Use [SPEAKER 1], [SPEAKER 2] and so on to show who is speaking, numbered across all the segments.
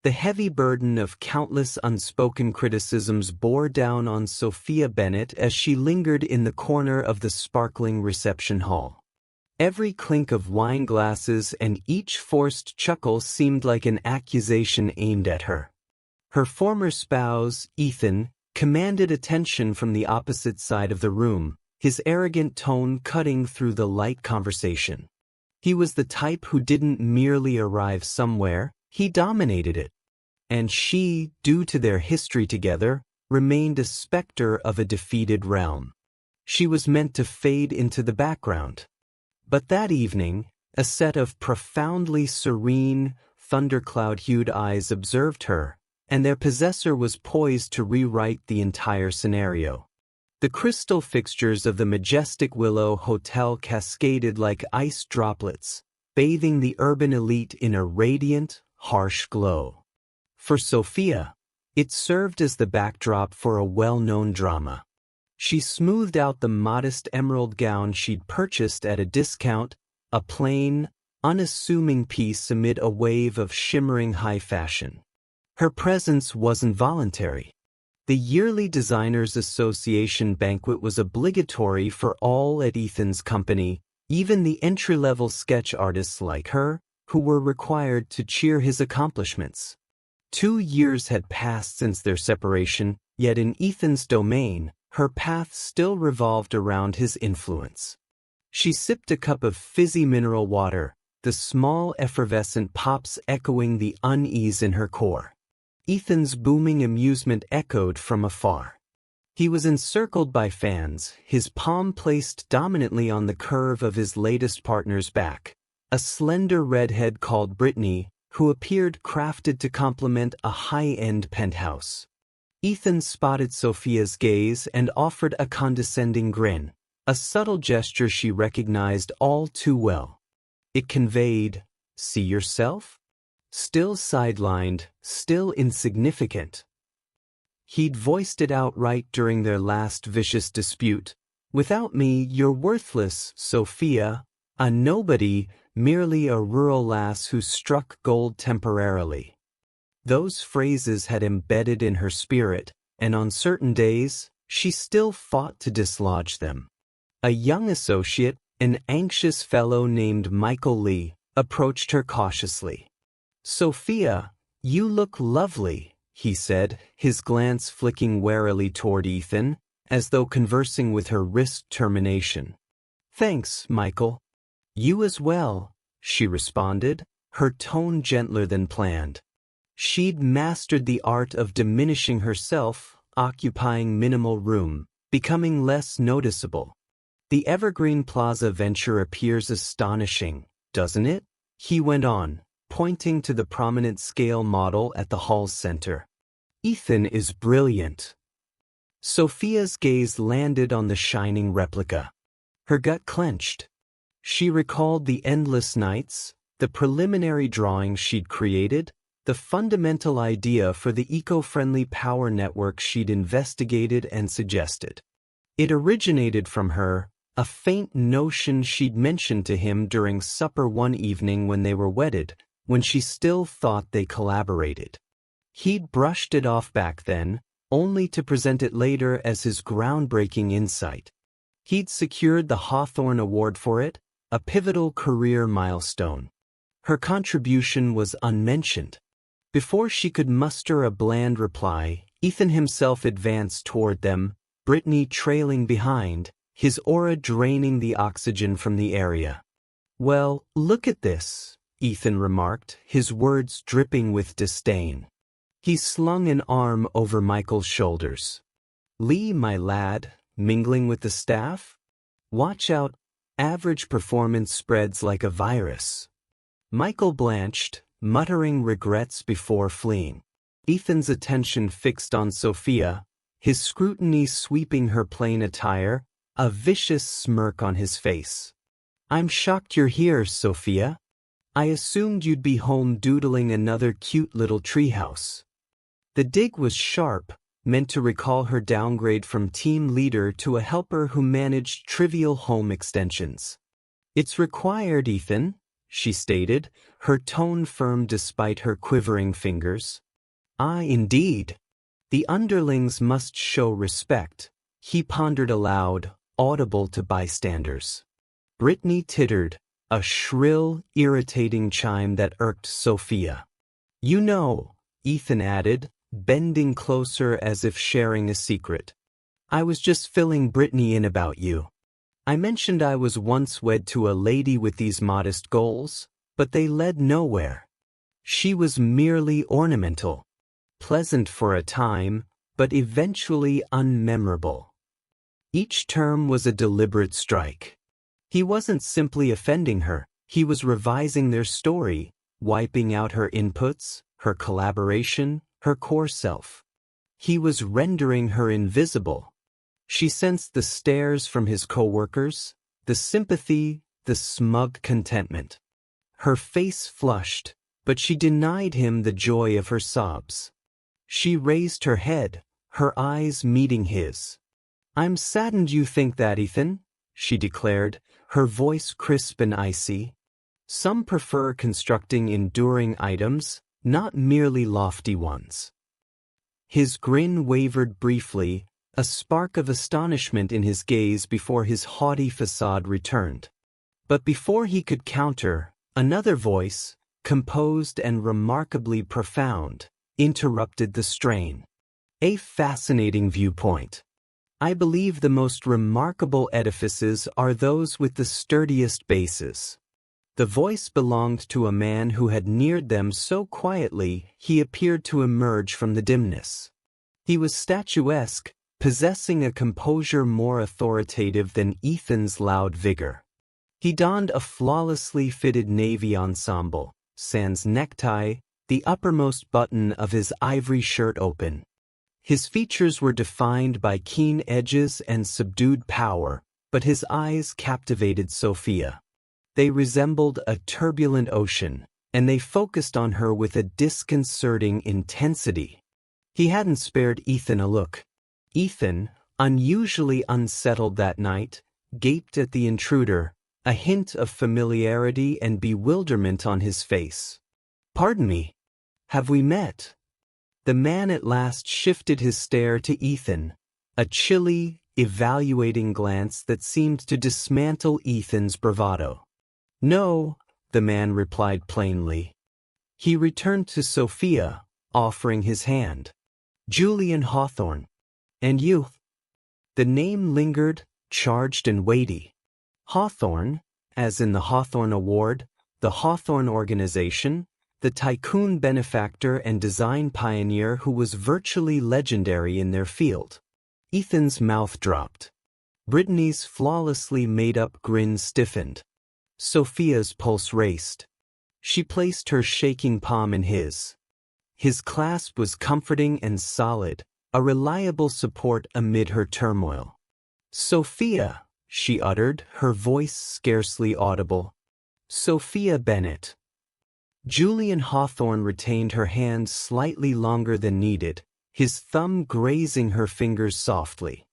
[SPEAKER 1] The heavy burden of countless unspoken criticisms bore down on Sophia Bennett as she lingered in the corner of the sparkling reception hall. Every clink of wine glasses and each forced chuckle seemed like an accusation aimed at her. Her former spouse, Ethan, commanded attention from the opposite side of the room, his arrogant tone cutting through the light conversation. He was the type who didn't merely arrive somewhere, he dominated it. And she, due to their history together, remained a specter of a defeated realm. She was meant to fade into the background. But that evening, a set of profoundly serene, thundercloud-hued eyes observed her, and their possessor was poised to rewrite the entire scenario. The crystal fixtures of the majestic Willow Hotel cascaded like ice droplets, bathing the urban elite in a radiant, harsh glow. For Sophia, it served as the backdrop for a well-known drama. She smoothed out the modest emerald gown she'd purchased at a discount, a plain, unassuming piece amid a wave of shimmering high fashion. Her presence wasn't voluntary. The yearly Designers Association banquet was obligatory for all at Ethan's company, even the entry-level sketch artists like her, who were required to cheer his accomplishments. 2 years had passed since their separation, yet in Ethan's domain, her path still revolved around his influence. She sipped a cup of fizzy mineral water, the small effervescent pops echoing the unease in her core. Ethan's booming amusement echoed from afar. He was encircled by fans, his palm placed dominantly on the curve of his latest partner's back, a slender redhead called Brittany, who appeared crafted to complement a high-end penthouse. Ethan spotted Sophia's gaze and offered a condescending grin, a subtle gesture she recognized all too well. It conveyed, "See yourself? Still sidelined, still insignificant." He'd voiced it outright during their last vicious dispute. "Without me, you're worthless, Sophia, a nobody, merely a rural lass who struck gold temporarily." Those phrases had embedded in her spirit, and on certain days, she still fought to dislodge them. A young associate, an anxious fellow named Michael Lee, approached her cautiously. "Sophia, you look lovely," he said, his glance flicking warily toward Ethan, as though conversing with her risked termination. "Thanks, Michael." "You as well," she responded, her tone gentler than planned. She'd mastered the art of diminishing herself, occupying minimal room, becoming less noticeable. "The Evergreen Plaza venture appears astonishing, doesn't it?" he went on, pointing to the prominent scale model at the hall's center. "Ethan is brilliant." Sophia's gaze landed on the shining replica. Her gut clenched. She recalled the endless nights, the preliminary drawings she'd created, the fundamental idea for the eco-friendly power network she'd investigated and suggested. It originated from her, a faint notion she'd mentioned to him during supper one evening when they were wedded, when she still thought they collaborated. He'd brushed it off back then, only to present it later as his groundbreaking insight. He'd secured the Hawthorne Award for it, a pivotal career milestone. Her contribution was unmentioned. Before she could muster a bland reply, Ethan himself advanced toward them, Brittany trailing behind, his aura draining the oxygen from the area. "Well, look at this," Ethan remarked, his words dripping with disdain. He slung an arm over Michael's shoulders. "Lee, my lad, mingling with the staff? Watch out, average performance spreads like a virus." Michael blanched, muttering regrets before fleeing. Ethan's attention fixed on Sophia, his scrutiny sweeping her plain attire, a vicious smirk on his face. "I'm shocked you're here, Sophia. I assumed you'd be home doodling another cute little treehouse." The dig was sharp, meant to recall her downgrade from team leader to a helper who managed trivial home extensions. "It's required, Ethan," she stated, her tone firm despite her quivering fingers. "Ah, indeed. The underlings must show respect," he pondered aloud, audible to bystanders. Brittany tittered, a shrill, irritating chime that irked Sophia. "You know," Ethan added, bending closer as if sharing a secret. "I was just filling Brittany in about you. I mentioned I was once wed to a lady with these modest goals, but they led nowhere. She was merely ornamental. Pleasant for a time, but eventually unmemorable." Each term was a deliberate strike. He wasn't simply offending her, he was revising their story, wiping out her inputs, her collaboration, her core self. He was rendering her invisible. She sensed the stares from his co-workers, the sympathy, the smug contentment. Her face flushed, but she denied him the joy of her sobs. She raised her head, her eyes meeting his. "I'm saddened you think that, Ethan," she declared, her voice crisp and icy. "Some prefer constructing enduring items, not merely lofty ones." His grin wavered briefly, a spark of astonishment in his gaze before his haughty facade returned. But before he could counter, another voice, composed and remarkably profound, interrupted the strain. "A fascinating viewpoint. I believe the most remarkable edifices are those with the sturdiest bases." The voice belonged to a man who had neared them so quietly he appeared to emerge from the dimness. He was statuesque, possessing a composure more authoritative than Ethan's loud vigor. He donned a flawlessly fitted navy ensemble, sans necktie, the uppermost button of his ivory shirt open. His features were defined by keen edges and subdued power, but his eyes captivated Sophia. They resembled a turbulent ocean, and they focused on her with a disconcerting intensity. He hadn't spared Ethan a look. Ethan, unusually unsettled that night, gaped at the intruder, a hint of familiarity and bewilderment on his face. "Pardon me. Have we met?" The man at last shifted his stare to Ethan, a chilly, evaluating glance that seemed to dismantle Ethan's bravado. "No," the man replied plainly. He returned to Sophia, offering his hand. "Julian Hawthorne. And you?" The name lingered, charged and weighty. Hawthorne, as in the Hawthorne Award, the Hawthorne Organization, the tycoon benefactor and design pioneer who was virtually legendary in their field. Ethan's mouth dropped. Brittany's flawlessly made-up grin stiffened. Sophia's pulse raced. She placed her shaking palm in his. His clasp was comforting and solid, a reliable support amid her turmoil. "Sophia," she uttered, her voice scarcely audible. "Sophia Bennett." Julian Hawthorne retained her hand slightly longer than needed, his thumb grazing her fingers softly.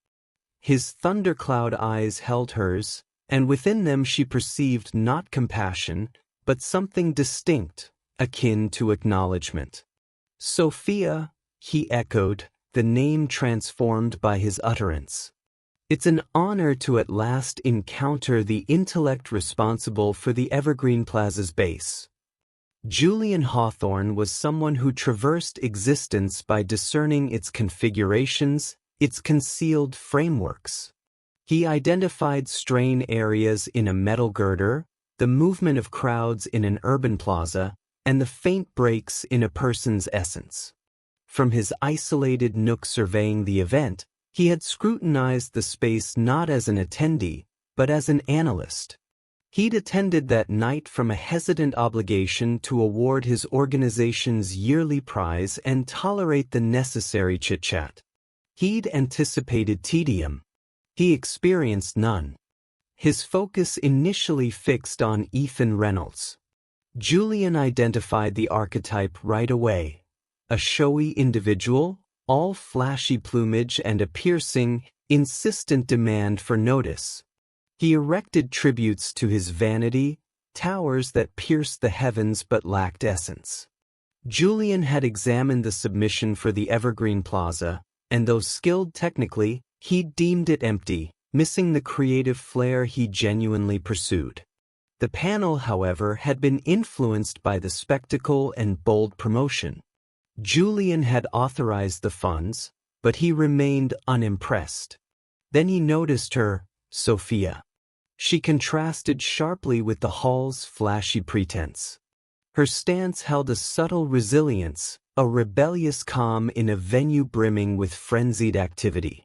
[SPEAKER 1] His thundercloud eyes held hers, and within them she perceived not compassion, but something distinct, akin to acknowledgement. "Sophia," he echoed, the name transformed by his utterance. "It's an honor to at last encounter the intellect responsible for the Evergreen Plaza's base." Julian Hawthorne was someone who traversed existence by discerning its configurations, its concealed frameworks. He identified strain areas in a metal girder, the movement of crowds in an urban plaza, and the faint breaks in a person's essence. From his isolated nook surveying the event, he had scrutinized the space not as an attendee, but as an analyst. He'd attended that night from a hesitant obligation to award his organization's yearly prize and tolerate the necessary chit-chat. He'd anticipated tedium. He experienced none. His focus initially fixed on Ethan Reynolds. Julian identified the archetype right away. A showy individual, all flashy plumage and a piercing, insistent demand for notice. He erected tributes to his vanity, towers that pierced the heavens but lacked essence. Julian had examined the submission for the Evergreen Plaza, and though skilled technically, he deemed it empty, missing the creative flair he genuinely pursued. The panel, however, had been influenced by the spectacle and bold promotion. Julian had authorized the funds, but he remained unimpressed. Then he noticed her, Sophia. She contrasted sharply with the hall's flashy pretense. Her stance held a subtle resilience, a rebellious calm in a venue brimming with frenzied activity.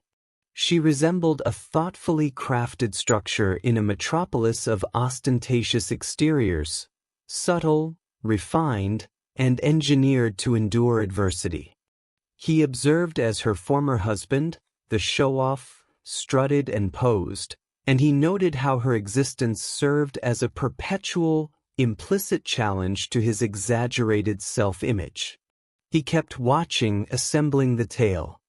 [SPEAKER 1] She resembled a thoughtfully crafted structure in a metropolis of ostentatious exteriors, subtle, refined, and engineered to endure adversity. He observed as her former husband, the show-off, strutted and posed, and he noted how her existence served as a perpetual, implicit challenge to his exaggerated self-image. He kept watching, assembling the tale.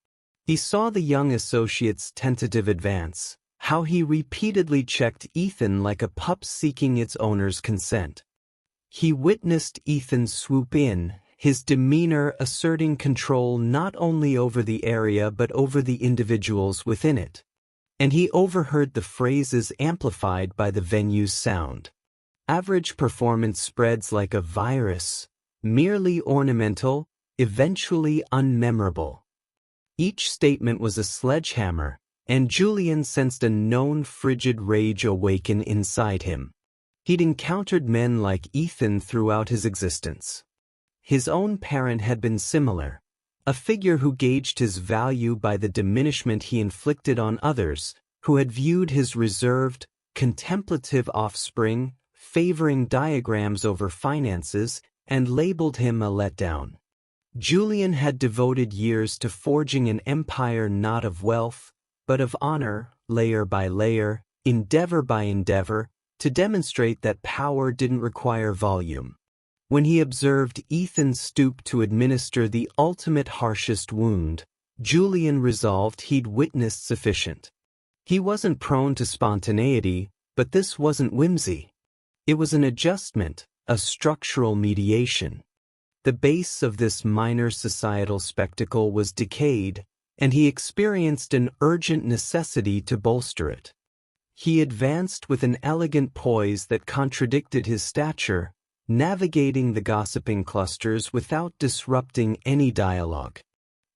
[SPEAKER 1] He saw the young associate's tentative advance, how he repeatedly checked Ethan like a pup seeking its owner's consent. He witnessed Ethan swoop in, his demeanor asserting control not only over the area but over the individuals within it. And he overheard the phrases amplified by the venue's sound. Average performance spreads like a virus, merely ornamental, eventually unmemorable. Each statement was a sledgehammer, and Julian sensed a known frigid rage awaken inside him. He'd encountered men like Ethan throughout his existence. His own parent had been similar, a figure who gauged his value by the diminishment he inflicted on others, who had viewed his reserved, contemplative offspring, favoring diagrams over finances, and labeled him a letdown. Julian had devoted years to forging an empire not of wealth, but of honor, layer by layer, endeavor by endeavor, to demonstrate that power didn't require volume. When he observed Ethan stoop to administer the ultimate harshest wound, Julian resolved he'd witnessed sufficient. He wasn't prone to spontaneity, but this wasn't whimsy. It was an adjustment, a structural mediation. The base of this minor societal spectacle was decayed, and he experienced an urgent necessity to bolster it. He advanced with an elegant poise that contradicted his stature, navigating the gossiping clusters without disrupting any dialogue.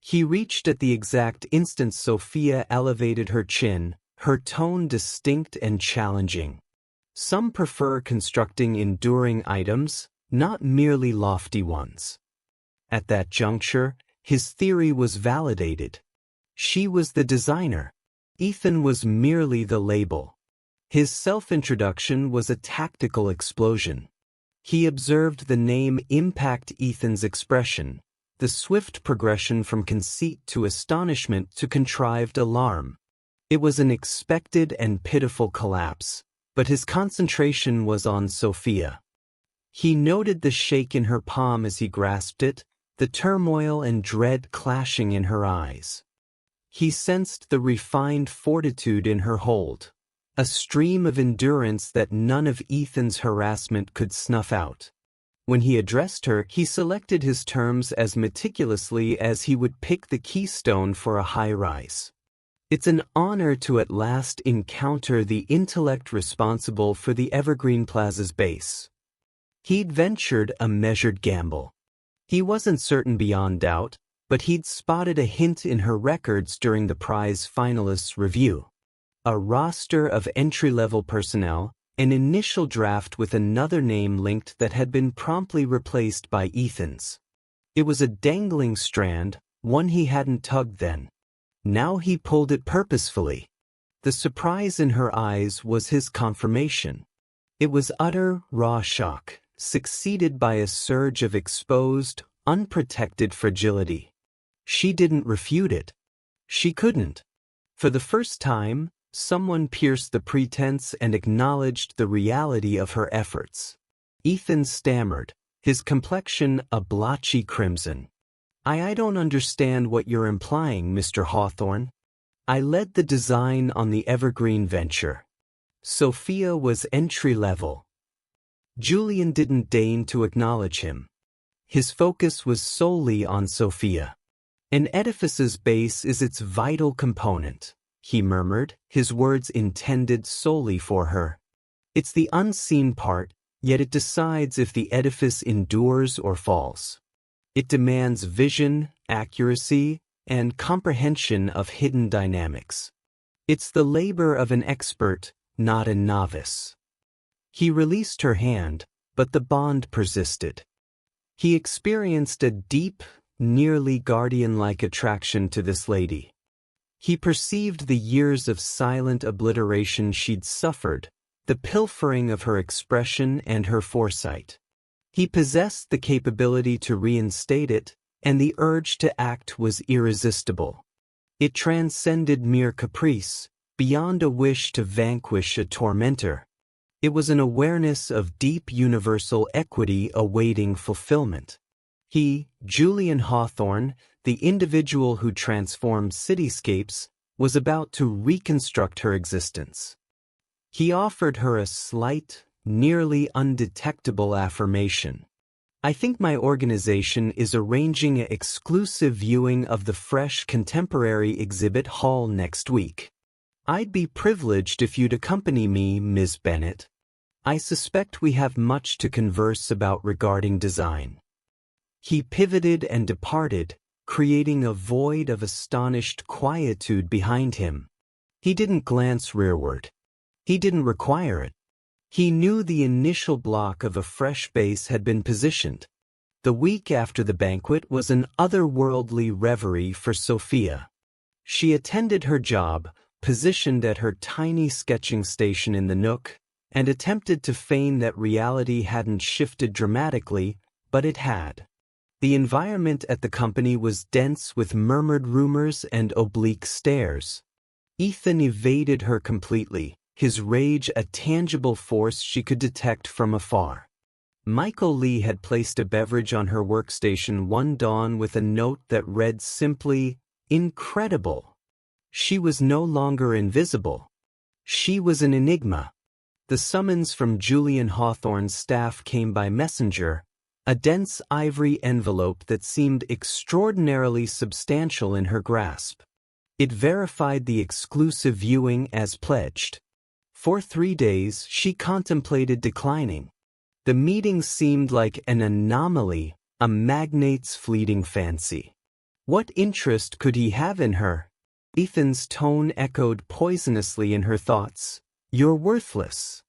[SPEAKER 1] He reached at the exact instant Sophia elevated her chin, her tone distinct and challenging. Some prefer constructing enduring items, not merely lofty ones. At that juncture, his theory was validated. She was the designer. Ethan was merely the label. His self-introduction was a tactical explosion. He observed the name impact Ethan's expression, the swift progression from conceit to astonishment to contrived alarm. It was an expected and pitiful collapse, but his concentration was on Sophia. He noted the shake in her palm as he grasped it, the turmoil and dread clashing in her eyes. He sensed the refined fortitude in her hold, a stream of endurance that none of Ethan's harassment could snuff out. When he addressed her, he selected his terms as meticulously as he would pick the keystone for a high-rise. It's an honor to at last encounter the intellect responsible for the Evergreen Plaza's base. He'd ventured a measured gamble. He wasn't certain beyond doubt, but he'd spotted a hint in her records during the prize finalists' review. A roster of entry-level personnel, an initial draft with another name linked that had been promptly replaced by Ethan's. It was a dangling strand, one he hadn't tugged then. Now he pulled it purposefully. The surprise in her eyes was his confirmation. It was utter, raw shock, succeeded by a surge of exposed, unprotected fragility. She didn't refute it. She couldn't. For the first time, someone pierced the pretense and acknowledged the reality of her efforts. Ethan stammered, his complexion a blotchy crimson. I don't understand what you're implying, Mr. Hawthorne. I led the design on the Evergreen venture. Sophia was entry-level. Julian didn't deign to acknowledge him. His focus was solely on Sophia. An edifice's base is its vital component, he murmured, his words intended solely for her. It's the unseen part, yet it decides if the edifice endures or falls. It demands vision, accuracy, and comprehension of hidden dynamics. It's the labor of an expert, not a novice. He released her hand, but the bond persisted. He experienced a deep, nearly guardian-like attraction to this lady. He perceived the years of silent obliteration she'd suffered, the pilfering of her expression and her foresight. He possessed the capability to reinstate it, and the urge to act was irresistible. It transcended mere caprice, beyond a wish to vanquish a tormentor. It was an awareness of deep universal equity awaiting fulfillment. He, Julian Hawthorne, the individual who transformed cityscapes, was about to reconstruct her existence. He offered her a slight, nearly undetectable affirmation. I think my organization is arranging an exclusive viewing of the Fresh Contemporary exhibit hall next week. I'd be privileged if you'd accompany me, Ms. Bennett. I suspect we have much to converse about regarding design. He pivoted and departed, creating a void of astonished quietude behind him. He didn't glance rearward. He didn't require it. He knew the initial block of a fresh base had been positioned. The week after the banquet was an otherworldly reverie for Sophia. She attended her job, positioned at her tiny sketching station in the Nook, and attempted to feign that reality hadn't shifted dramatically, but it had. The environment at the company was dense with murmured rumors and oblique stares. Ethan evaded her completely, his rage a tangible force she could detect from afar. Michael Lee had placed a beverage on her workstation one dawn with a note that read simply, "Incredible." She was no longer invisible. She was an enigma. The summons from Julian Hawthorne's staff came by messenger, a dense ivory envelope that seemed extraordinarily substantial in her grasp. It verified the exclusive viewing as pledged. For 3 days, she contemplated declining. The meeting seemed like an anomaly, a magnate's fleeting fancy. What interest could he have in her? Ethan's tone echoed poisonously in her thoughts. You're worthless.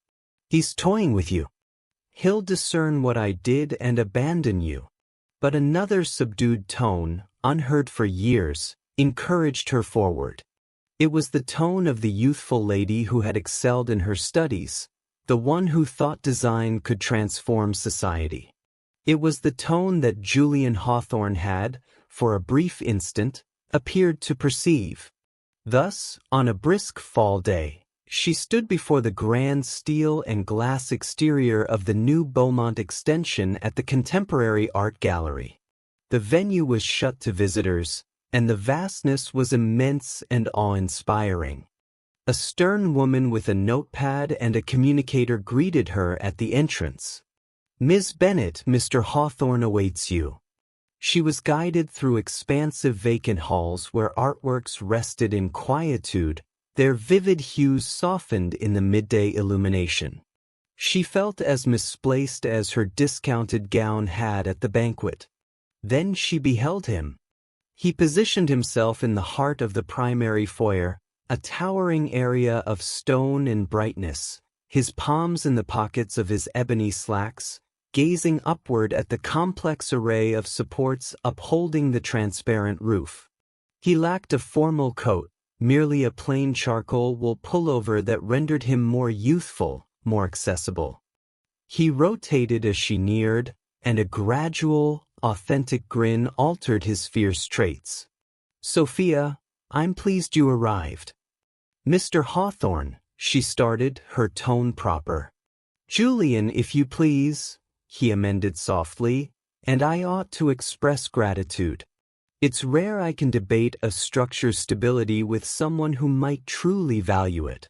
[SPEAKER 1] He's toying with you. He'll discern what I did and abandon you. But another subdued tone, unheard for years, encouraged her forward. It was the tone of the youthful lady who had excelled in her studies, the one who thought design could transform society. It was the tone that Julian Hawthorne had, for a brief instant, appeared to perceive. Thus, on a brisk fall day, she stood before the grand steel and glass exterior of the new Beaumont extension at the Contemporary Art Gallery. The venue was shut to visitors, and the vastness was immense and awe-inspiring. A stern woman with a notepad and a communicator greeted her at the entrance. Ms. Bennett, Mr. Hawthorne awaits you. She was guided through expansive vacant halls where artworks rested in quietude, their vivid hues softened in the midday illumination. She felt as misplaced as her discounted gown had at the banquet. Then she beheld him. He positioned himself in the heart of the primary foyer, a towering area of stone and brightness, his palms in the pockets of his ebony slacks, gazing upward at the complex array of supports upholding the transparent roof. He lacked a formal coat, merely a plain charcoal wool pullover that rendered him more youthful, more accessible. He rotated as she neared, and a gradual, authentic grin altered his fierce traits. Sophia, I'm pleased you arrived. Mr. Hawthorne, she started, her tone proper. Julian, if you please, he amended softly, and I ought to express gratitude. It's rare I can debate a structure's stability with someone who might truly value it.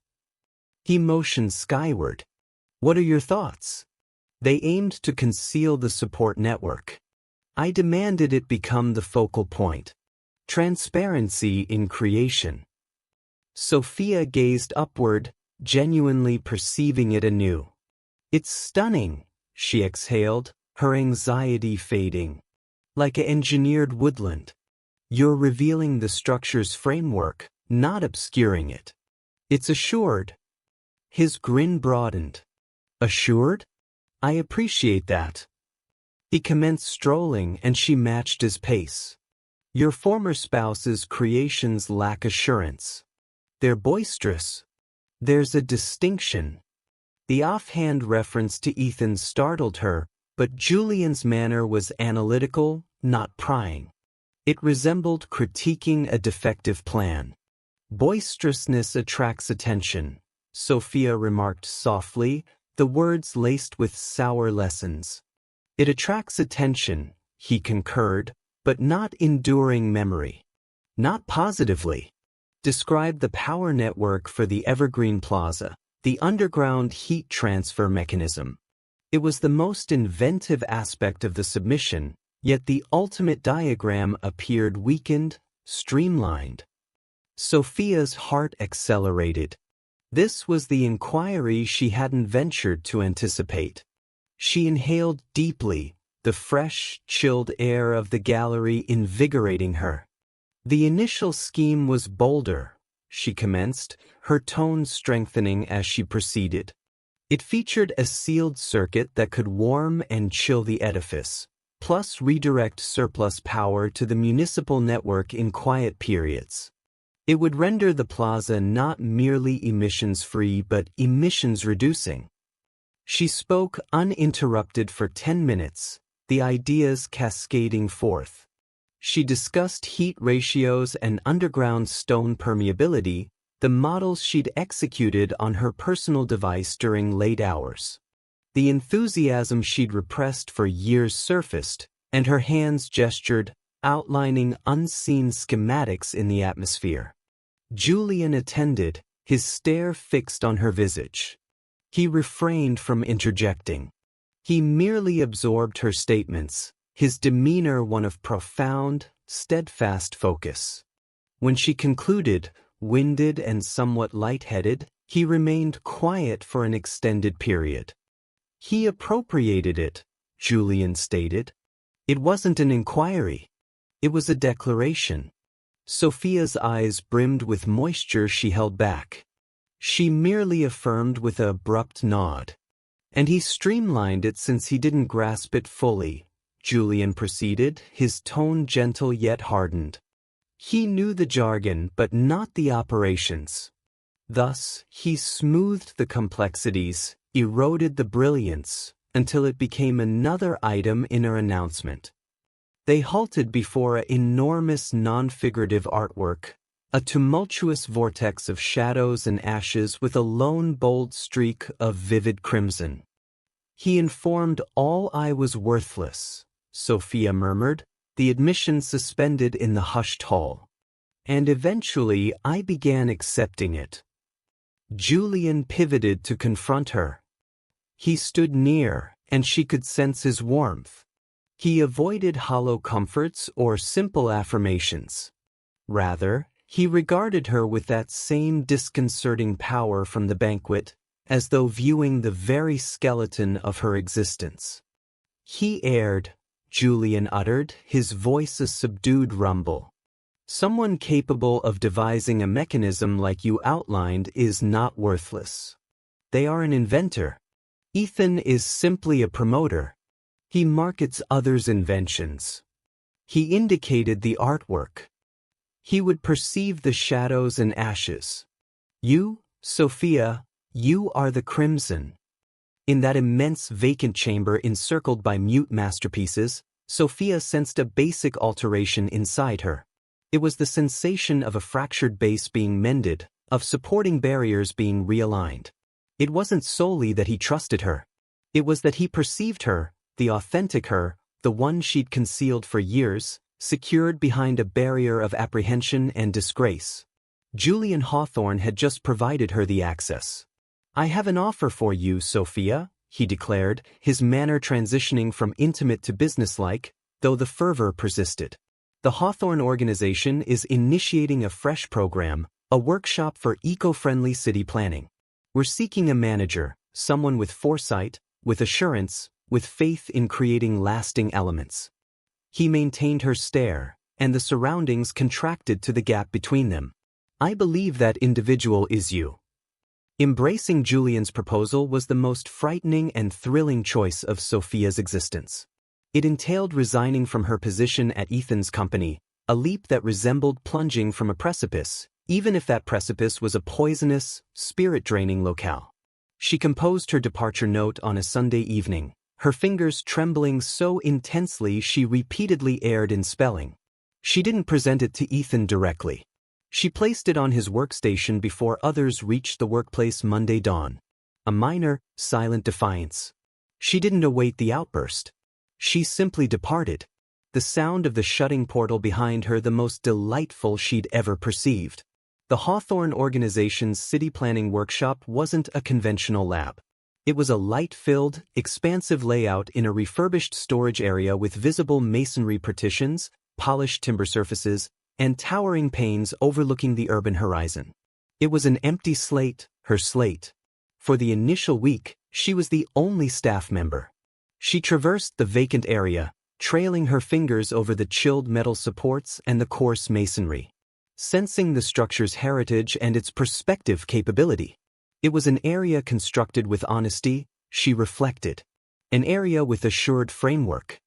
[SPEAKER 1] He motioned skyward. What are your thoughts? They aimed to conceal the support network. I demanded it become the focal point. Transparency in creation. Sophia gazed upward, genuinely perceiving it anew. It's stunning, she exhaled, her anxiety fading. Like an engineered woodland. You're revealing the structure's framework, not obscuring it. It's assured. His grin broadened. Assured? I appreciate that. He commenced strolling and she matched his pace. Your former spouse's creations lack assurance. They're boisterous. There's a distinction. The offhand reference to Ethan startled her, but Julian's manner was analytical, not prying. It resembled critiquing a defective plan. Boisterousness attracts attention, Sophia remarked softly, the words laced with sour lessons. It attracts attention, he concurred, but not enduring memory. Not positively. Described the power network for the Evergreen Plaza, the underground heat transfer mechanism. It was the most inventive aspect of the submission, yet the ultimate diagram appeared weakened, streamlined. Sophia's heart accelerated. This was the inquiry she hadn't ventured to anticipate. She inhaled deeply, the fresh, chilled air of the gallery invigorating her. The initial scheme was bolder, she commenced, her tone strengthening as she proceeded. It featured a sealed circuit that could warm and chill the edifice, plus redirect surplus power to the municipal network in quiet periods. It would render the plaza not merely emissions-free but emissions-reducing. She spoke uninterrupted for 10 minutes, the ideas cascading forth. She discussed heat ratios and underground stone permeability, the models she'd executed on her personal device during late hours. The enthusiasm she'd repressed for years surfaced, and her hands gestured, outlining unseen schematics in the atmosphere. Julian attended, his stare fixed on her visage. He refrained from interjecting. He merely absorbed her statements, his demeanor one of profound, steadfast focus. When she concluded, winded and somewhat lightheaded, he remained quiet for an extended period. He appropriated it, Julian stated. It wasn't an inquiry. It was a declaration. Sophia's eyes brimmed with moisture she held back. She merely affirmed with an abrupt nod. And he streamlined it since he didn't grasp it fully, Julian proceeded, his tone gentle yet hardened. He knew the jargon but not the operations. Thus, he smoothed the complexities, eroded the brilliance, until it became another item in her announcement. They halted before an enormous non-figurative artwork, a tumultuous vortex of shadows and ashes with a lone bold streak of vivid crimson. He informed all I was worthless, Sophia murmured, the admission suspended in the hushed hall. And eventually I began accepting it. Julian pivoted to confront her. He stood near, and she could sense his warmth. He avoided hollow comforts or simple affirmations. Rather, he regarded her with that same disconcerting power from the banquet, as though viewing the very skeleton of her existence. He erred, Julian uttered, his voice a subdued rumble. Someone capable of devising a mechanism like you outlined is not worthless. They are an inventor. Ethan is simply a promoter. He markets others' inventions. He indicated the artwork. He would perceive the shadows and ashes. You, Sophia, you are the crimson. In that immense vacant chamber encircled by mute masterpieces, Sophia sensed a basic alteration inside her. It was the sensation of a fractured base being mended, of supporting barriers being realigned. It wasn't solely that he trusted her. It was that he perceived her, the authentic her, the one she'd concealed for years, secured behind a barrier of apprehension and disgrace. Julian Hawthorne had just provided her the access. I have an offer for you, Sophia, he declared, his manner transitioning from intimate to businesslike, though the fervor persisted. The Hawthorne organization is initiating a fresh program, a workshop for eco-friendly city planning. We're seeking a manager, someone with foresight, with assurance, with faith in creating lasting elements. He maintained her stare, and the surroundings contracted to the gap between them. I believe that individual is you. Embracing Julian's proposal was the most frightening and thrilling choice of Sophia's existence. It entailed resigning from her position at Ethan's company, a leap that resembled plunging from a precipice, even if that precipice was a poisonous, spirit-draining locale. She composed her departure note on a Sunday evening, her fingers trembling so intensely she repeatedly erred in spelling. She didn't present it to Ethan directly. She placed it on his workstation before others reached the workplace Monday dawn. A minor, silent defiance. She didn't await the outburst. She simply departed. The sound of the shutting portal behind her the most delightful she'd ever perceived. The Hawthorne organization's city planning workshop wasn't a conventional lab. It was a light-filled, expansive layout in a refurbished storage area with visible masonry partitions, polished timber surfaces, and towering panes overlooking the urban horizon. It was an empty slate, her slate. For the initial week, she was the only staff member. She traversed the vacant area, trailing her fingers over the chilled metal supports and the coarse masonry, sensing the structure's heritage and its perspective capability. It was an area constructed with honesty, she reflected. An area with assured framework.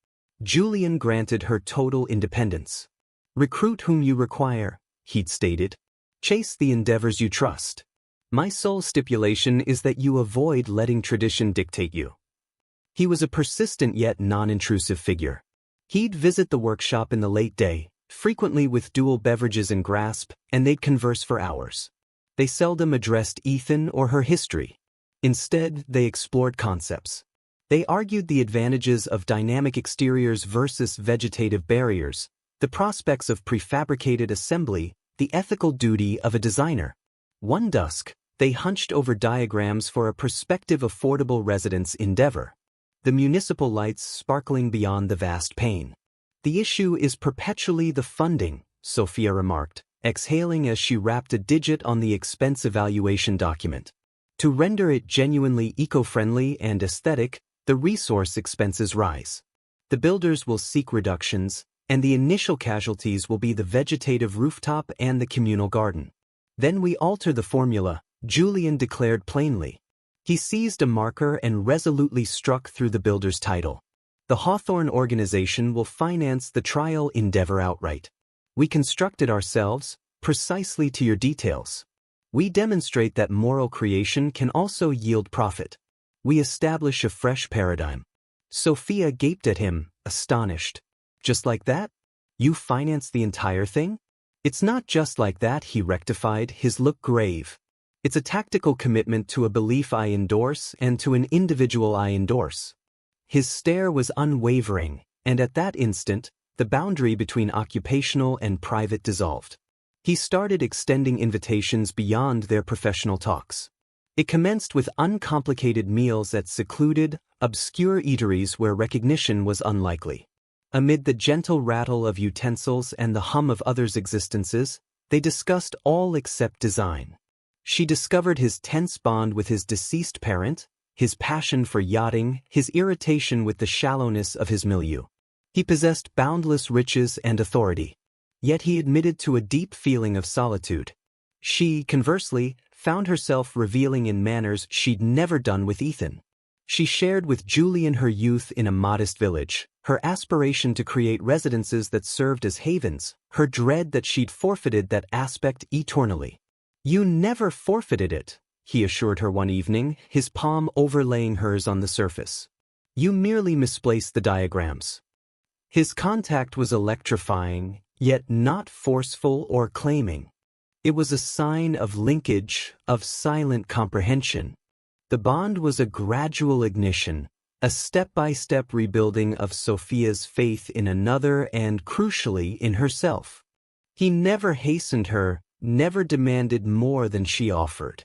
[SPEAKER 1] Julian granted her total independence. Recruit whom you require, he'd stated. Chase the endeavors you trust. My sole stipulation is that you avoid letting tradition dictate you. He was a persistent yet non-intrusive figure. He'd visit the workshop in the late day, frequently with dual beverages in grasp, and they'd converse for hours. They seldom addressed Ethan or her history. Instead, they explored concepts. They argued the advantages of dynamic exteriors versus vegetative barriers, the prospects of prefabricated assembly, the ethical duty of a designer. One dusk, they hunched over diagrams for a prospective affordable residence endeavor. The municipal lights sparkling beyond the vast pane. The issue is perpetually the funding, Sophia remarked, exhaling as she rapped a digit on the expense evaluation document. To render it genuinely eco-friendly and aesthetic, the resource expenses rise. The builders will seek reductions, and the initial casualties will be the vegetative rooftop and the communal garden. Then we alter the formula, Julian declared plainly. He seized a marker and resolutely struck through the builder's title. The Hawthorne organization will finance the trial endeavor outright. We construct it ourselves, precisely to your details. We demonstrate that moral creation can also yield profit. We establish a fresh paradigm. Sophia gaped at him, astonished. Just like that? You finance the entire thing? It's not just like that, he rectified, his look grave. It's a tactical commitment to a belief I endorse and to an individual I endorse. His stare was unwavering, and at that instant, the boundary between occupational and private dissolved. He started extending invitations beyond their professional talks. It commenced with uncomplicated meals at secluded, obscure eateries where recognition was unlikely. Amid the gentle rattle of utensils and the hum of others' existences, they discussed all except design. She discovered his tense bond with his deceased parent, his passion for yachting, his irritation with the shallowness of his milieu. He possessed boundless riches and authority. Yet he admitted to a deep feeling of solitude. She, conversely, found herself revealing in manners she'd never done with Ethan. She shared with Julian her youth in a modest village, her aspiration to create residences that served as havens, her dread that she'd forfeited that aspect eternally. You never forfeited it, he assured her one evening, his palm overlaying hers on the surface. You merely misplaced the diagrams. His contact was electrifying, yet not forceful or claiming. It was a sign of linkage, of silent comprehension. The bond was a gradual ignition, a step-by-step rebuilding of Sophia's faith in another and, crucially, in herself. He never hastened her, never demanded more than she offered.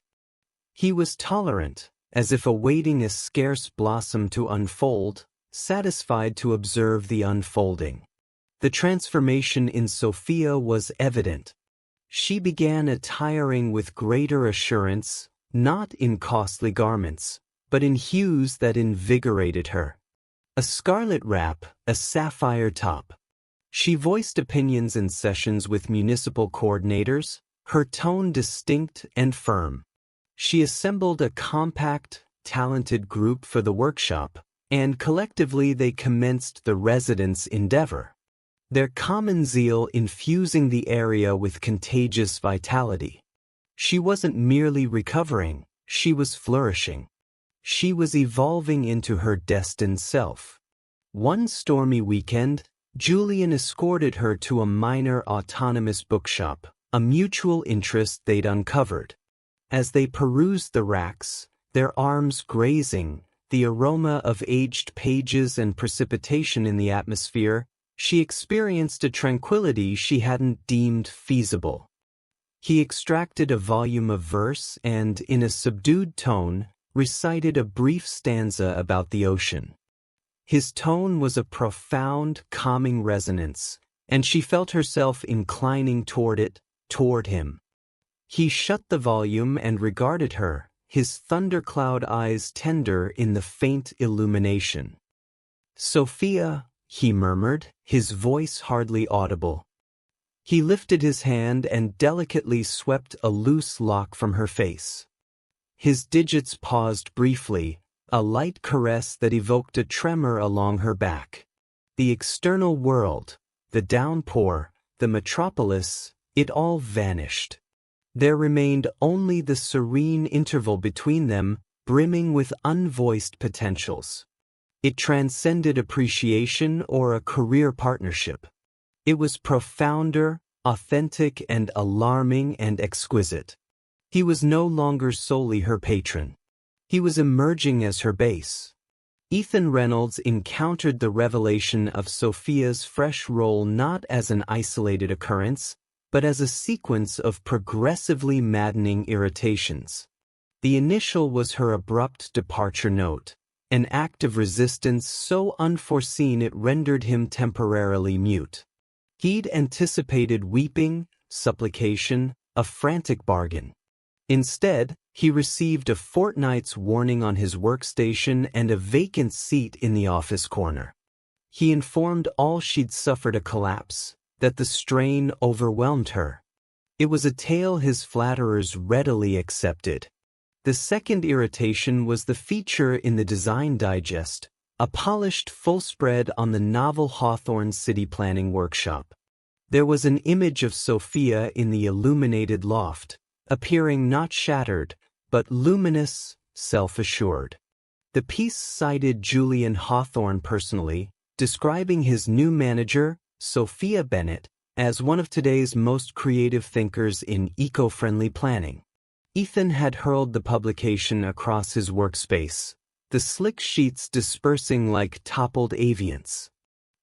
[SPEAKER 1] He was tolerant, as if awaiting a scarce blossom to unfold, satisfied to observe the unfolding. The transformation in Sophia was evident. She began attiring with greater assurance, not in costly garments, but in hues that invigorated her. A scarlet wrap, a sapphire top. She voiced opinions in sessions with municipal coordinators, her tone distinct and firm. She assembled a compact, talented group for the workshop, and collectively they commenced the residence endeavor. Their common zeal infusing the area with contagious vitality. She wasn't merely recovering, she was flourishing. She was evolving into her destined self. One stormy weekend, Julian escorted her to a minor autonomous bookshop, a mutual interest they'd uncovered. As they perused the racks, their arms grazing, the aroma of aged pages and precipitation in the atmosphere, she experienced a tranquility she hadn't deemed feasible. He extracted a volume of verse and, in a subdued tone, recited a brief stanza about the ocean. His tone was a profound, calming resonance, and she felt herself inclining toward him. He shut the volume and regarded her, his thundercloud eyes tender in the faint illumination. "Sophia," he murmured, his voice hardly audible. He lifted his hand and delicately swept a loose lock from her face. His digits paused briefly, a light caress that evoked a tremor along her back. The external world, the downpour, the metropolis, it all vanished. There remained only the serene interval between them, brimming with unvoiced potentials. It transcended appreciation or a career partnership. It was profounder, authentic and alarming and exquisite. He was no longer solely her patron. He was emerging as her base. Ethan Reynolds encountered the revelation of Sophia's fresh role not as an isolated occurrence, but as a sequence of progressively maddening irritations. The initial was her abrupt departure note, an act of resistance so unforeseen it rendered him temporarily mute. He'd anticipated weeping, supplication, a frantic bargain. Instead, he received a fortnight's warning on his workstation and a vacant seat in the office corner. He informed all she'd suffered a collapse, that the strain overwhelmed her. It was a tale his flatterers readily accepted. The second irritation was the feature in the Design Digest, a polished full spread on the novel Hawthorne city planning workshop. There was an image of Sophia in the illuminated loft, appearing not shattered, but luminous, self-assured. The piece cited Julian Hawthorne personally, describing his new manager, Sophia Bennett, as one of today's most creative thinkers in eco-friendly planning. Ethan had hurled the publication across his workspace, the slick sheets dispersing like toppled avians.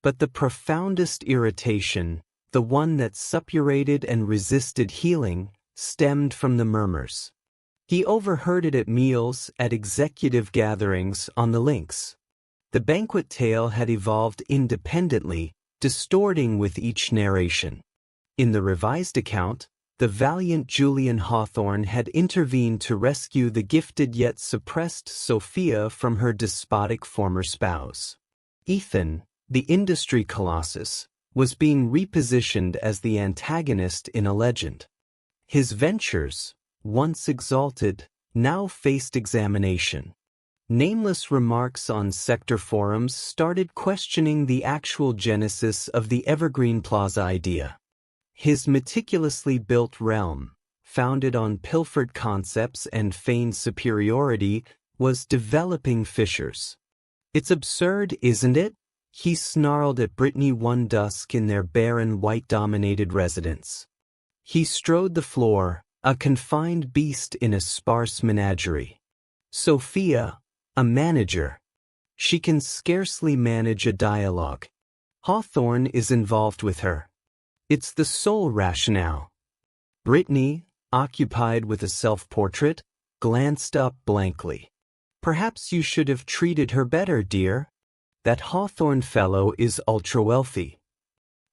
[SPEAKER 1] But the profoundest irritation, the one that suppurated and resisted healing, stemmed from the murmurs. He overheard it at meals, at executive gatherings, on the links. The banquet tale had evolved independently, distorting with each narration. In the revised account, the valiant Julian Hawthorne had intervened to rescue the gifted yet suppressed Sophia from her despotic former spouse. Ethan, the industry colossus, was being repositioned as the antagonist in a legend. His ventures, once exalted, now faced examination. Nameless remarks on sector forums started questioning the actual genesis of the Evergreen Plaza idea. His meticulously built realm, founded on pilfered concepts and feigned superiority, was developing fissures. "It's absurd, isn't it?" he snarled at Brittany one dusk in their barren white-dominated residence. He strode the floor, a confined beast in a sparse menagerie. Sophia, a manager. She can scarcely manage a dialogue. Hawthorne is involved with her. It's the sole rationale. Brittany, occupied with a self-portrait, glanced up blankly. Perhaps you should have treated her better, dear. That Hawthorne fellow is ultra-wealthy.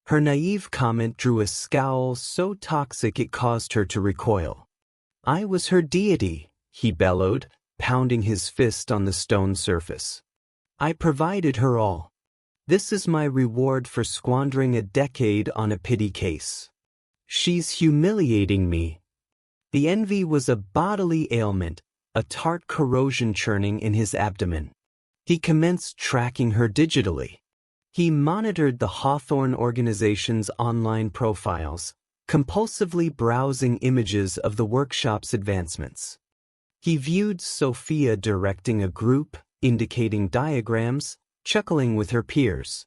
[SPEAKER 1] Her naive comment drew a scowl so toxic it caused her to recoil. I was her deity, he bellowed, pounding his fist on the stone surface. I provided her all. This is my reward for squandering a decade on a pity case. She's humiliating me. The envy was a bodily ailment, a tart corrosion churning in his abdomen. He commenced tracking her digitally. He monitored the Hawthorne organization's online profiles, compulsively browsing images of the workshop's advancements. He viewed Sophia directing a group, indicating diagrams, chuckling with her peers.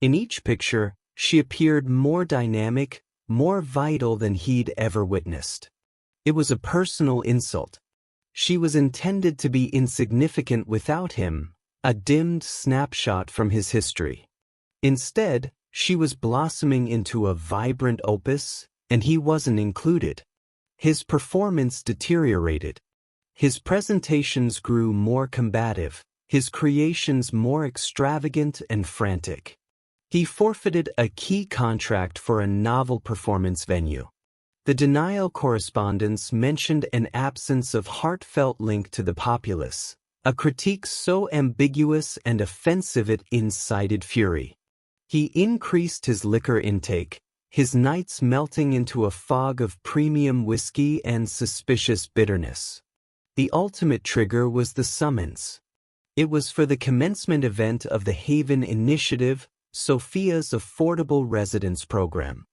[SPEAKER 1] In each picture, she appeared more dynamic, more vital than he'd ever witnessed. It was a personal insult. She was intended to be insignificant without him, a dimmed snapshot from his history. Instead, she was blossoming into a vibrant opus, and he wasn't included. His performance deteriorated. His presentations grew more combative, his creations more extravagant and frantic. He forfeited a key contract for a novel performance venue. The denial correspondence mentioned an absence of heartfelt link to the populace, a critique so ambiguous and offensive it incited fury. He increased his liquor intake, his nights melting into a fog of premium whiskey and suspicious bitterness. The ultimate trigger was the summons. It was for the commencement event of the Haven Initiative, Sophia's affordable residence program.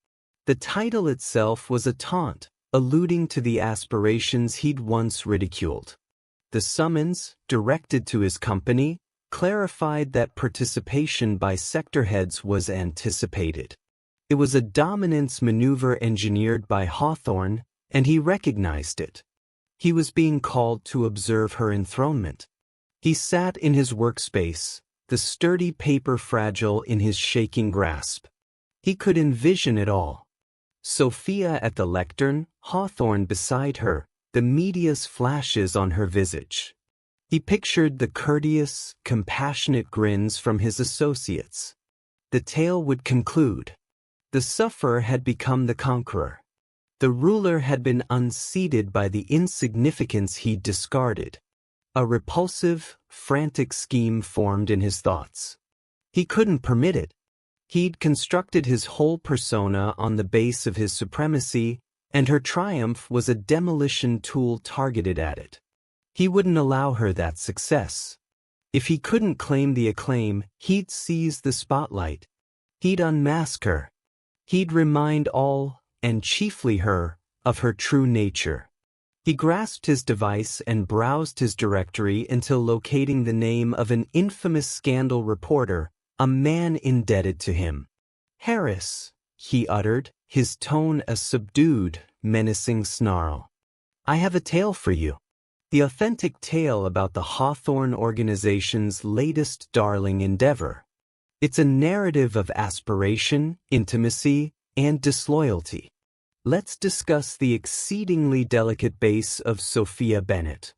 [SPEAKER 1] The title itself was a taunt, alluding to the aspirations he'd once ridiculed. The summons, directed to his company, clarified that participation by sector heads was anticipated. It was a dominance maneuver engineered by Hawthorne, and he recognized it. He was being called to observe her enthronement. He sat in his workspace, the sturdy paper fragile in his shaking grasp. He could envision it all. Sophia at the lectern, Hawthorne beside her, the media's flashes on her visage. He pictured the courteous, compassionate grins from his associates. The tale would conclude. The sufferer had become the conqueror. The ruler had been unseated by the insignificance he'd discarded. A repulsive, frantic scheme formed in his thoughts. He couldn't permit it. He'd constructed his whole persona on the base of his supremacy, and her triumph was a demolition tool targeted at it. He wouldn't allow her that success. If he couldn't claim the acclaim, he'd seize the spotlight. He'd unmask her. He'd remind all, and chiefly her, of her true nature. He grasped his device and browsed his directory until locating the name of an infamous scandal reporter, a man indebted to him. Harris, he uttered, his tone a subdued, menacing snarl. I have a tale for you. The authentic tale about the Hawthorne organization's latest darling endeavor. It's a narrative of aspiration, intimacy, and disloyalty. Let's discuss the exceedingly delicate base of Sophia Bennett.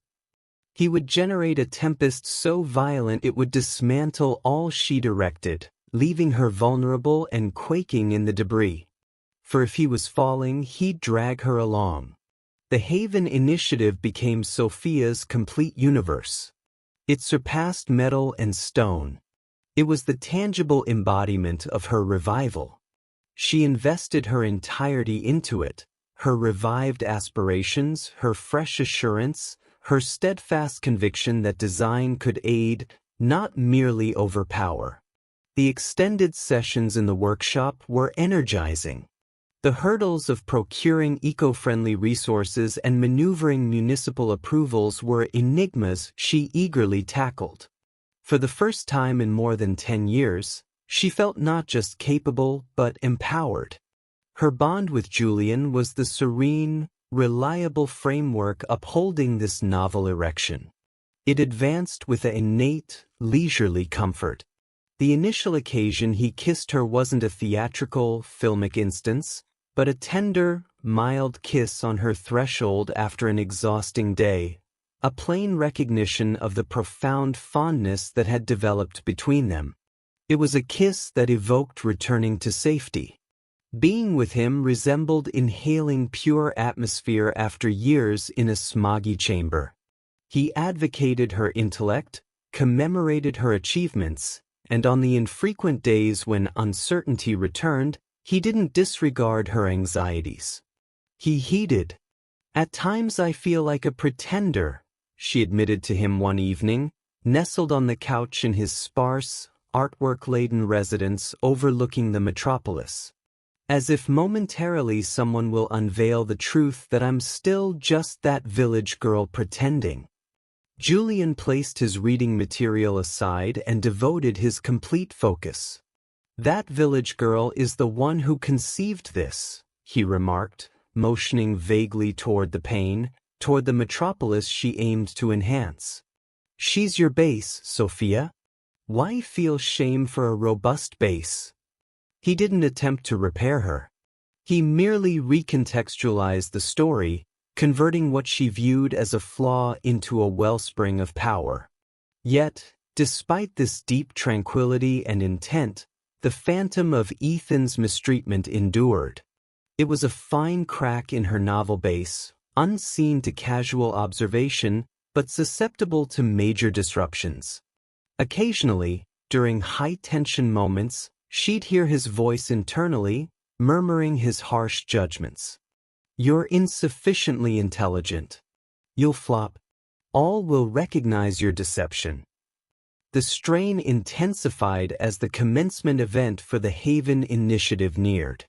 [SPEAKER 1] He would generate a tempest so violent it would dismantle all she directed, leaving her vulnerable and quaking in the debris. For if he was falling, he'd drag her along. The Haven Initiative became Sophia's complete universe. It surpassed metal and stone. It was the tangible embodiment of her revival. She invested her entirety into it, her revived aspirations, her fresh assurance, her steadfast conviction that design could aid, not merely overpower. The extended sessions in the workshop were energizing. The hurdles of procuring eco-friendly resources and maneuvering municipal approvals were enigmas she eagerly tackled. For the first time in more than 10 years, she felt not just capable but empowered. Her bond with Julian was the serene, reliable framework upholding this novel erection. It advanced with an innate, leisurely comfort. The initial occasion he kissed her wasn't a theatrical, filmic instance, but a tender, mild kiss on her threshold after an exhausting day, a plain recognition of the profound fondness that had developed between them. It was a kiss that evoked returning to safety. Being with him resembled inhaling pure atmosphere after years in a smoggy chamber. He advocated her intellect, commemorated her achievements, and on the infrequent days when uncertainty returned, he didn't disregard her anxieties. He heeded. "At times I feel like a pretender," she admitted to him one evening, nestled on the couch in his sparse, artwork-laden residence overlooking the metropolis. "As if momentarily someone will unveil the truth that I'm still just that village girl pretending." Julian placed his reading material aside and devoted his complete focus. "That village girl is the one who conceived this," he remarked, motioning vaguely toward the pane, toward the metropolis she aimed to enhance. "She's your base, Sophia. Why feel shame for a robust base?" He didn't attempt to repair her. He merely recontextualized the story, converting what she viewed as a flaw into a wellspring of power. Yet, despite this deep tranquility and intent, the phantom of Ethan's mistreatment endured. It was a fine crack in her novel base, unseen to casual observation, but susceptible to major disruptions. Occasionally, during high-tension moments, she'd hear his voice internally, murmuring his harsh judgments. "You're insufficiently intelligent. You'll flop. All will recognize your deception." The strain intensified as the commencement event for the Haven Initiative neared.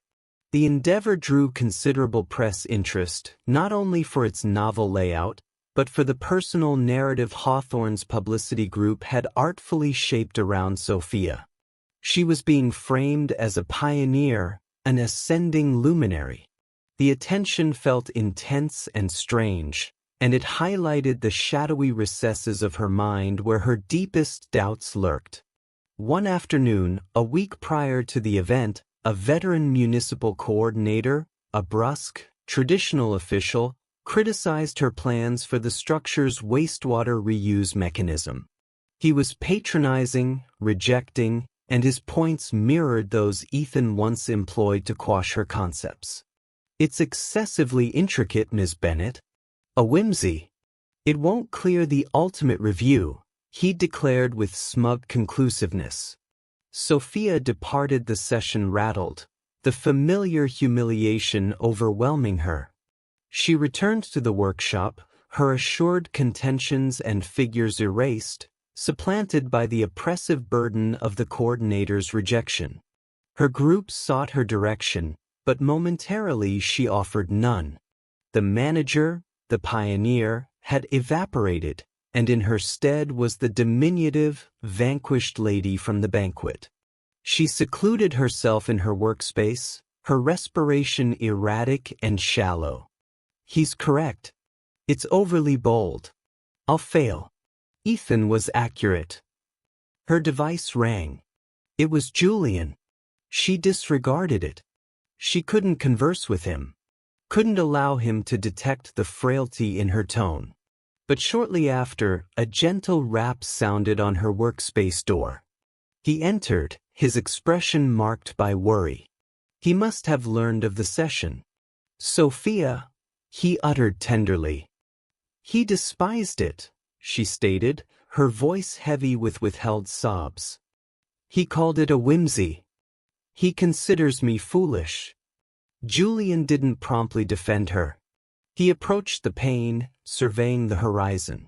[SPEAKER 1] The endeavor drew considerable press interest, not only for its novel layout, but for the personal narrative Hawthorne's publicity group had artfully shaped around Sophia. She was being framed as a pioneer, an ascending luminary. The attention felt intense and strange, and it highlighted the shadowy recesses of her mind where her deepest doubts lurked. One afternoon, a week prior to the event, a veteran municipal coordinator, a brusque, traditional official, criticized her plans for the structure's wastewater reuse mechanism. He was patronizing, rejecting, and his points mirrored those Ethan once employed to quash her concepts. "It's excessively intricate, Ms. Bennett. A whimsy. It won't clear the ultimate review," he declared with smug conclusiveness. Sophia departed the session rattled, the familiar humiliation overwhelming her. She returned to the workshop, her assured contentions and figures erased, supplanted by the oppressive burden of the coordinator's rejection. Her group sought her direction, but momentarily she offered none. The manager, the pioneer, had evaporated, and in her stead was the diminutive, vanquished lady from the banquet. She secluded herself in her workspace, her respiration erratic and shallow. "He's correct. It's overly bold. I'll fail." Ethan was accurate. Her device rang. It was Julian. She disregarded it. She couldn't converse with him, couldn't allow him to detect the frailty in her tone. But shortly after, a gentle rap sounded on her workspace door. He entered, his expression marked by worry. He must have learned of the session. "Sophia," he uttered tenderly. "He despised it," she stated, her voice heavy with withheld sobs. "He called it a whimsy. He considers me foolish." Julian didn't promptly defend her. He approached the pane, surveying the horizon.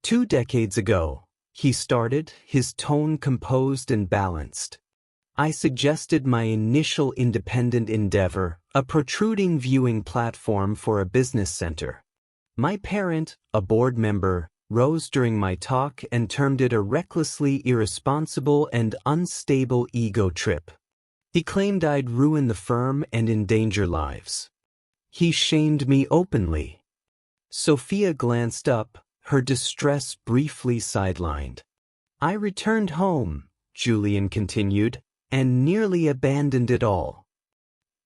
[SPEAKER 1] 2 decades ago, he started, his tone composed and balanced. "I suggested my initial independent endeavor, a protruding viewing platform for a business center. My parent, a board member, rose during my talk and termed it a recklessly irresponsible and unstable ego trip. He claimed I'd ruin the firm and endanger lives. He shamed me openly." Sophia glanced up, her distress briefly sidelined. "I returned home," Julian continued, "and nearly abandoned it all."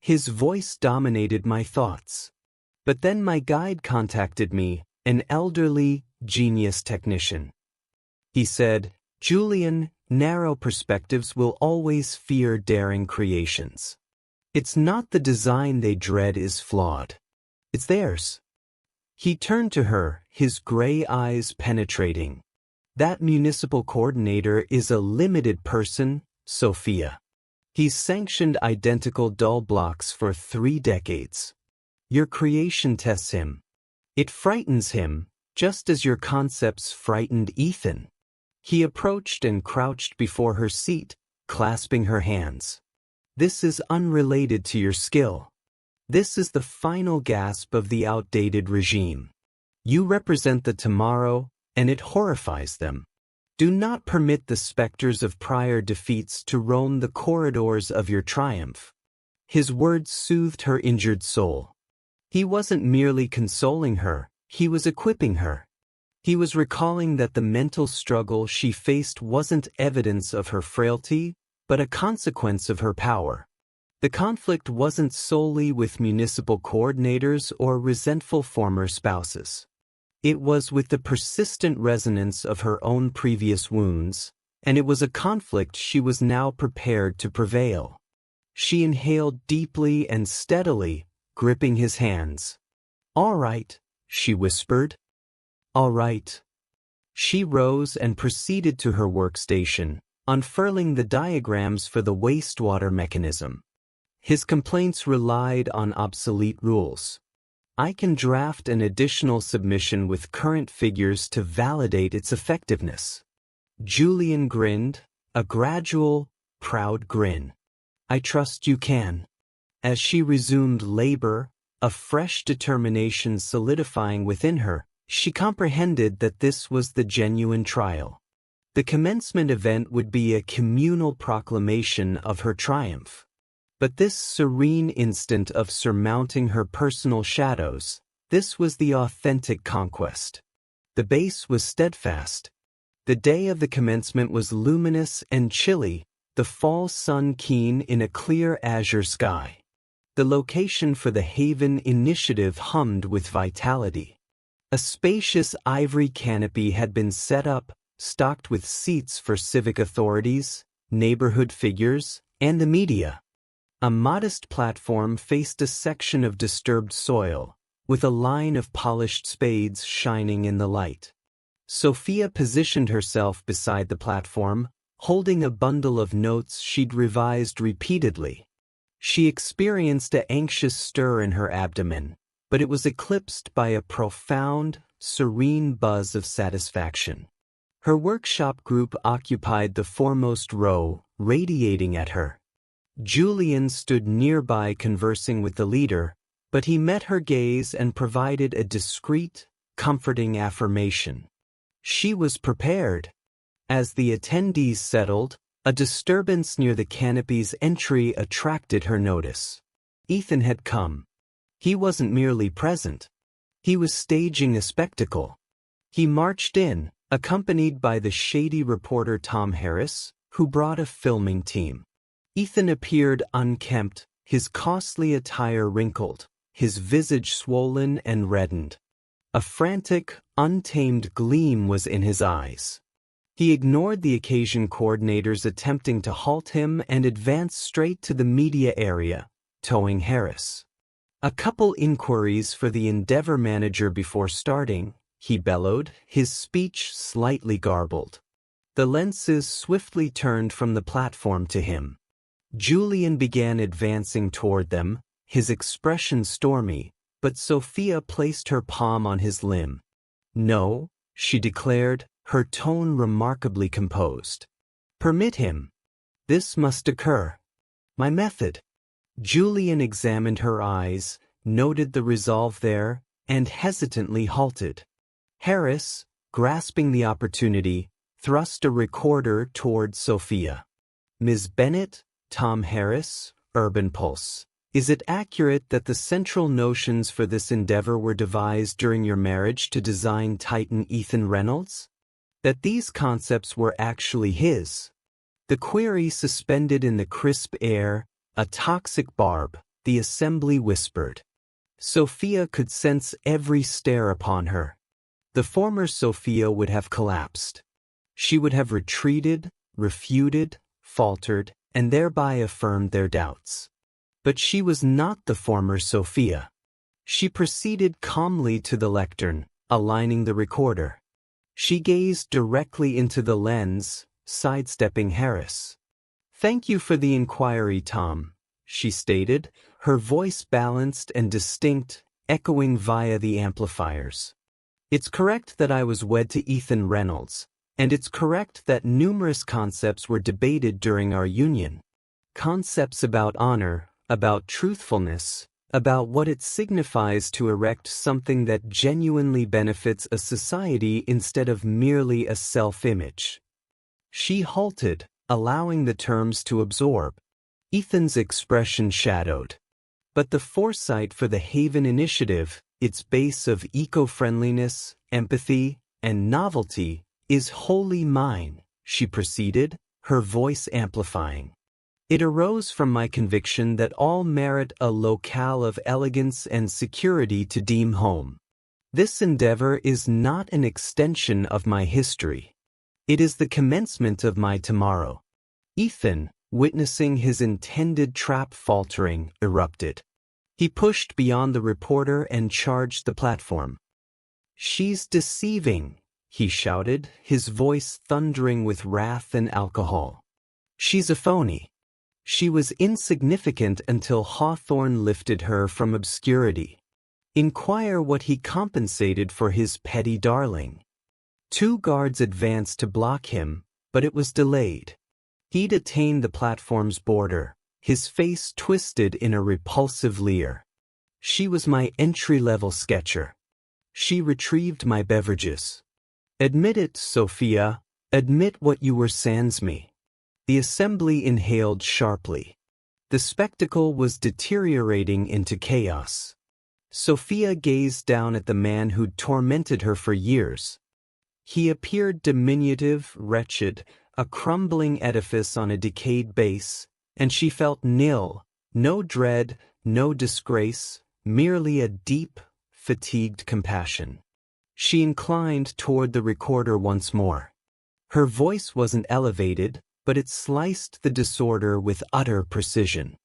[SPEAKER 1] His voice dominated my thoughts. "But then my guide contacted me, an elderly, genius technician. He said, Julian, narrow perspectives will always fear daring creations. It's not the design they dread is flawed. It's theirs. He turned to her, his gray eyes penetrating. That municipal coordinator is a limited person, Sophia. He's sanctioned identical dull blocks for 3 decades. Your creation tests him. It frightens him, just as your concepts frightened Ethan. He approached and crouched before her seat, clasping her hands. This is unrelated to your skill. This is the final gasp of the outdated regime. You represent the tomorrow, and it horrifies them. Do not permit the specters of prior defeats to roam the corridors of your triumph. His words soothed her injured soul. He wasn't merely consoling her, he was equipping her. He was recalling that the mental struggle she faced wasn't evidence of her frailty, but a consequence of her power. The conflict wasn't solely with municipal coordinators or resentful former spouses. It was with the persistent resonance of her own previous wounds, and it was a conflict she was now prepared to prevail. She inhaled deeply and steadily, gripping his hands. "All right," she whispered. "All right." She rose and proceeded to her workstation, unfurling the diagrams for the wastewater mechanism. His complaints relied on obsolete rules. I can draft an additional submission with current figures to validate its effectiveness. Julian grinned, a gradual, proud grin. I trust you can. As she resumed labor, a fresh determination solidifying within her, she comprehended that this was the genuine trial. The commencement event would be a communal proclamation of her triumph. But this serene instant of surmounting her personal shadows, this was the authentic conquest. The base was steadfast. The day of the commencement was luminous and chilly, the fall sun keen in a clear azure sky. The location for the Haven initiative hummed with vitality. A spacious ivory canopy had been set up, stocked with seats for civic authorities, neighborhood figures, and the media. A modest platform faced a section of disturbed soil, with a line of polished spades shining in the light. Sophia positioned herself beside the platform, holding a bundle of notes she'd revised repeatedly. She experienced an anxious stir in her abdomen, but it was eclipsed by a profound, serene buzz of satisfaction. Her workshop group occupied the foremost row, radiating at her. Julian stood nearby conversing with the leader, but he met her gaze and provided a discreet, comforting affirmation. She was prepared. As the attendees settled, a disturbance near the canopy's entry attracted her notice. Ethan had come. He wasn't merely present. He was staging a spectacle. He marched in, accompanied by the shady reporter Tom Harris, who brought a filming team. Ethan appeared unkempt, his costly attire wrinkled, his visage swollen and reddened. A frantic, untamed gleam was in his eyes. He ignored the occasion coordinators attempting to halt him and advanced straight to the media area, towing Harris. "A couple inquiries for the Endeavor manager before starting," he bellowed, his speech slightly garbled. The lenses swiftly turned from the platform to him. Julian began advancing toward them, his expression stormy, but Sophia placed her palm on his limb. "No," she declared, her tone remarkably composed. "Permit him. This must occur. My method." Julian examined her eyes, noted the resolve there, and hesitantly halted. Harris, grasping the opportunity, thrust a recorder toward Sophia. "Ms. Bennett, Tom Harris, Urban Pulse. Is it accurate that the central notions for this endeavor were devised during your marriage to design Titan Ethan Reynolds? That these concepts were actually his?" The query suspended in the crisp air, a toxic barb, the assembly whispered. Sophia could sense every stare upon her. the former Sophia would have collapsed. She would have retreated, refuted, faltered, and thereby affirmed their doubts. But she was not the former Sophia. She proceeded calmly to the lectern, aligning the recorder. She gazed directly into the lens, sidestepping Harris. "Thank you for the inquiry, Tom," she stated, her voice balanced and distinct, echoing via the amplifiers. "It's correct that I was wed to Ethan Reynolds, and it's correct that numerous concepts were debated during our union. Concepts about honor, about truthfulness, about what it signifies to erect something that genuinely benefits a society instead of merely a self-image." She halted, allowing the terms to absorb. Ethan's expression shadowed. "But the foresight for the Haven Initiative, its base of eco-friendliness, empathy, and novelty, is wholly mine," she proceeded, her voice amplifying. "It arose from my conviction that all merit a locale of elegance and security to deem home. This endeavor is not an extension of my history. It is the commencement of my tomorrow." Ethan, witnessing his intended trap faltering, erupted. He pushed beyond the reporter and charged the platform. "She's deceiving," he shouted, his voice thundering with wrath and alcohol. "She's a phony. She was insignificant until Hawthorne lifted her from obscurity. Inquire what he compensated for his petty darling." 2 guards advanced to block him, but it was delayed. He'd attained the platform's border, his face twisted in a repulsive leer. "She was my entry-level sketcher. She retrieved my beverages. Admit it, Sophia, admit what you were sans me." The assembly inhaled sharply. The spectacle was deteriorating into chaos. Sophia gazed down at the man who'd tormented her for years. He appeared diminutive, wretched, a crumbling edifice on a decayed base, and she felt nil, no dread, no disgrace, merely a deep, fatigued compassion. She inclined toward the recorder once more. Her voice wasn't elevated, but it sliced the disorder with utter precision.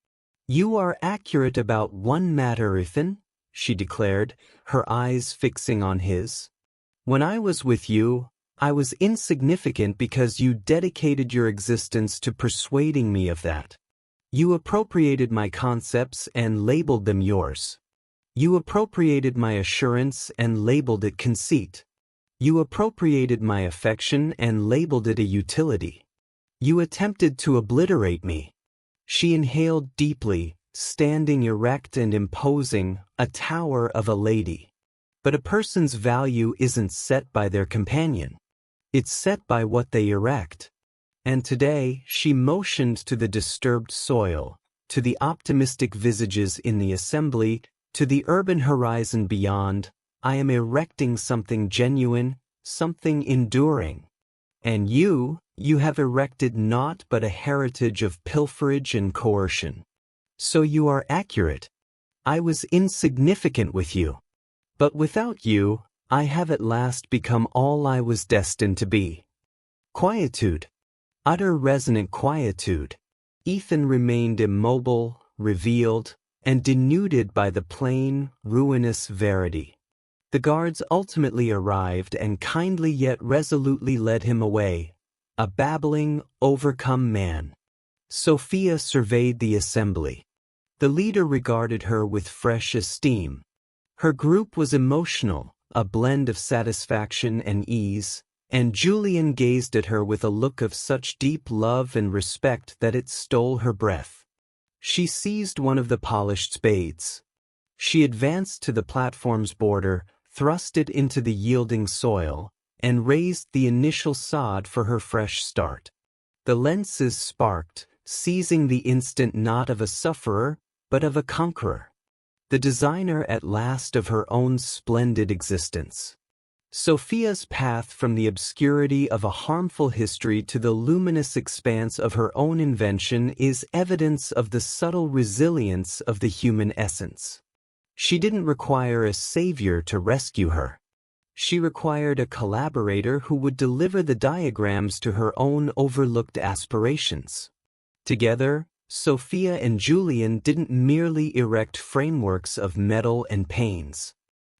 [SPEAKER 1] "You are accurate about one matter, Ethan," she declared, her eyes fixing on his. "When I was with you, I was insignificant because you dedicated your existence to persuading me of that. You appropriated my concepts and labeled them yours. You appropriated my assurance and labeled it conceit. You appropriated my affection and labeled it a utility. You attempted to obliterate me." She inhaled deeply, standing erect and imposing, a tower of a lady. But a person's value isn't set by their companion. It's set by what they erect. And today, she motioned to the disturbed soil, to the optimistic visages in the assembly, to the urban horizon beyond. "I am erecting something genuine, something enduring. And you have erected naught but a heritage of pilferage and coercion. So you are accurate. I was insignificant with you. But without you, I have at last become all I was destined to be." Quietude. Utter resonant quietude. Ethan remained immobile, revealed, and denuded by the plain, ruinous verity. The guards ultimately arrived and kindly yet resolutely led him away, a babbling, overcome man. Sophia surveyed the assembly. The leader regarded her with fresh esteem. Her group was emotional, a blend of satisfaction and ease, and Julian gazed at her with a look of such deep love and respect that it stole her breath. She seized one of the polished spades. She advanced to the platform's border, thrust it into the yielding soil, and raised the initial sod for her fresh start. The lenses sparked, seizing the instant not of a sufferer, but of a conqueror. The designer at last of her own splendid existence. Sophia's path from the obscurity of a harmful history to the luminous expanse of her own invention is evidence of the subtle resilience of the human essence. She didn't require a savior to rescue her. She required a collaborator who would deliver the diagrams to her own overlooked aspirations. Together, Sophia and Julian didn't merely erect frameworks of metal and panes.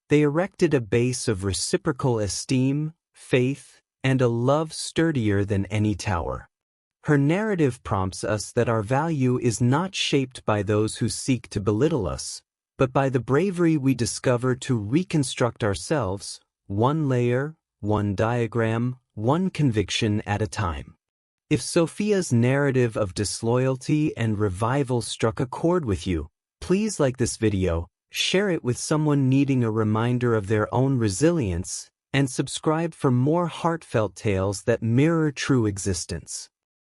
[SPEAKER 1] They erected a base of reciprocal esteem, faith, and a love sturdier than any tower. Her narrative prompts us that our value is not shaped by those who seek to belittle us, but by the bravery we discover to reconstruct ourselves, one layer, one diagram, one conviction at a time. If Sophia's narrative of disloyalty and revival struck a chord with you, please like this video, share it with someone needing a reminder of their own resilience, and subscribe for more heartfelt tales that mirror true existence.